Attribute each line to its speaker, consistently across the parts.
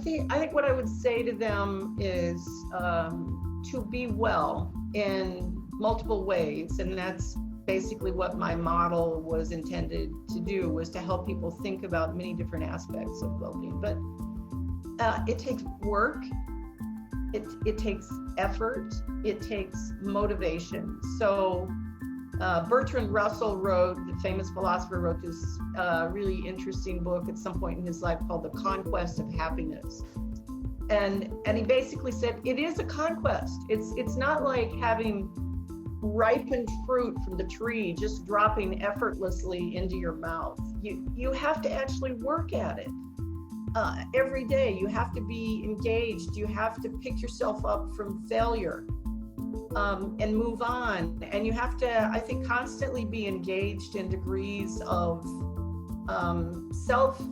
Speaker 1: think what I would say to them is to be well in multiple ways, and that's basically what my model was intended to do, was to help people think about many different aspects of well-being. But it takes work, it takes effort, it takes motivation. So Bertrand Russell the famous philosopher, wrote this really interesting book at some point in his life called The Conquest of Happiness. And he basically said, it is a conquest. It's not like having ripened fruit from the tree just dropping effortlessly into your mouth. You have to actually work at it every day. You have to be engaged. You have to pick yourself up from failure and move on. And you have to, I think, constantly be engaged in degrees of self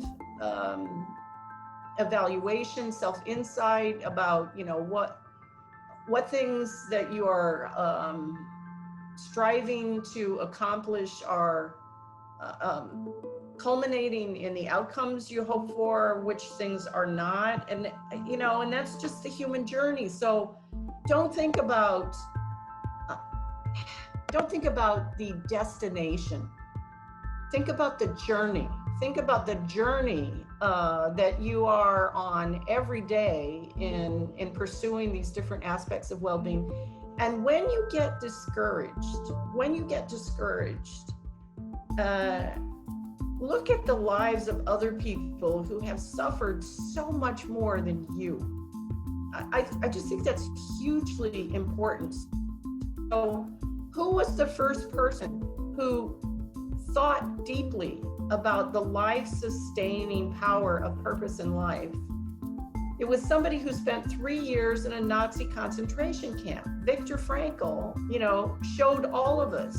Speaker 1: evaluation, self-insight about, what things that you are striving to accomplish are culminating in the outcomes you hope for, which things are not. And, and that's just the human journey. So don't think about the destination. Think about the journey. Think about the journey that you are on every day in pursuing these different aspects of well-being. And when you get discouraged, look at the lives of other people who have suffered so much more than you. I just think that's hugely important. So, who was the first person who thought deeply about the life-sustaining power of purpose in life? It was somebody who spent 3 years in a Nazi concentration camp. Viktor Frankl, showed all of us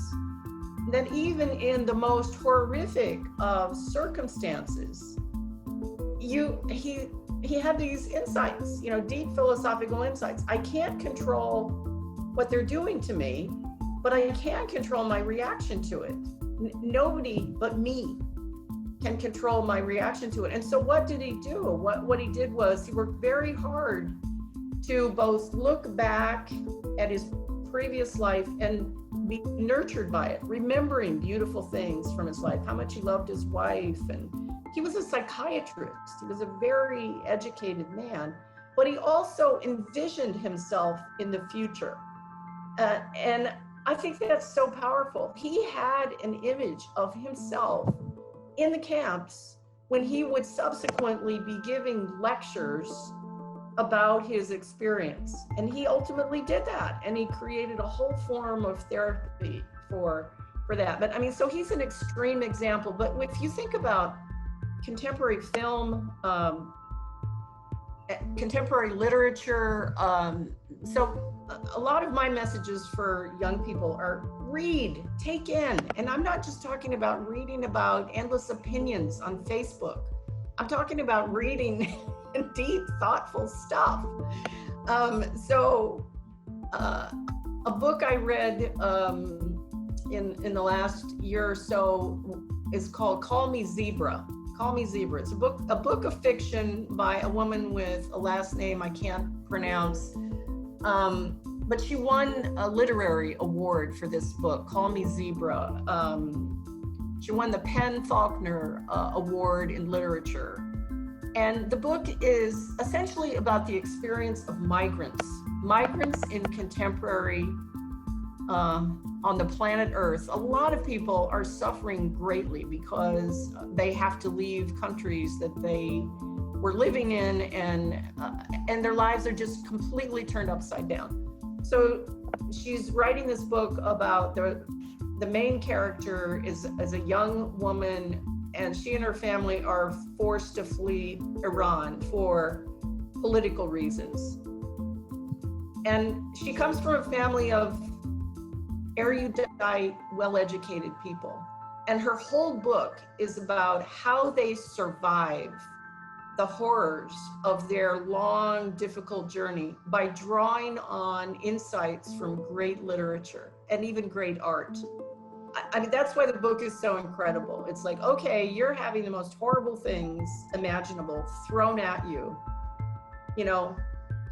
Speaker 1: that even in the most horrific of circumstances, he had these insights, deep philosophical insights. I can't control what they're doing to me, but I can control my reaction to it. Nobody but me can control my reaction to it. And so what did he do? What he did was he worked very hard to both look back at his previous life and be nurtured by it, remembering beautiful things from his life, how much he loved his wife. And he was a psychiatrist. He was a very educated man, but he also envisioned himself in the future. And I think that's so powerful. He had an image of himself in the camps when he would subsequently be giving lectures about his experience. And he ultimately did that. And he created a whole form of therapy for that. But so he's an extreme example. But if you think about contemporary film, contemporary literature, so a lot of my messages for young people are read, take in. And I'm not just talking about reading about endless opinions on Facebook. I'm talking about reading deep, thoughtful stuff. A book I read in the last year or so is called Call Me Zebra. Call Me Zebra. It's a book of fiction by a woman with a last name I can't pronounce. But she won a literary award for this book, Call Me Zebra. She won the PEN/Faulkner Award in literature. And the book is essentially about the experience of migrants in contemporary, on the planet Earth. A lot of people are suffering greatly because they have to leave countries that they were living in, and their lives are just completely turned upside down. So she's writing this book about the main character is a young woman, and she and her family are forced to flee Iran for political reasons. And she comes from a family of erudite, well-educated people. And her whole book is about how they survive the horrors of their long, difficult journey by drawing on insights from great literature and even great art. That's why the book is so incredible. It's like, okay, you're having the most horrible things imaginable thrown at you, you know,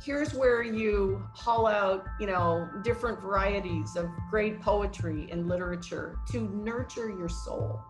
Speaker 1: here's where you haul out, you know, different varieties of great poetry and literature to nurture your soul.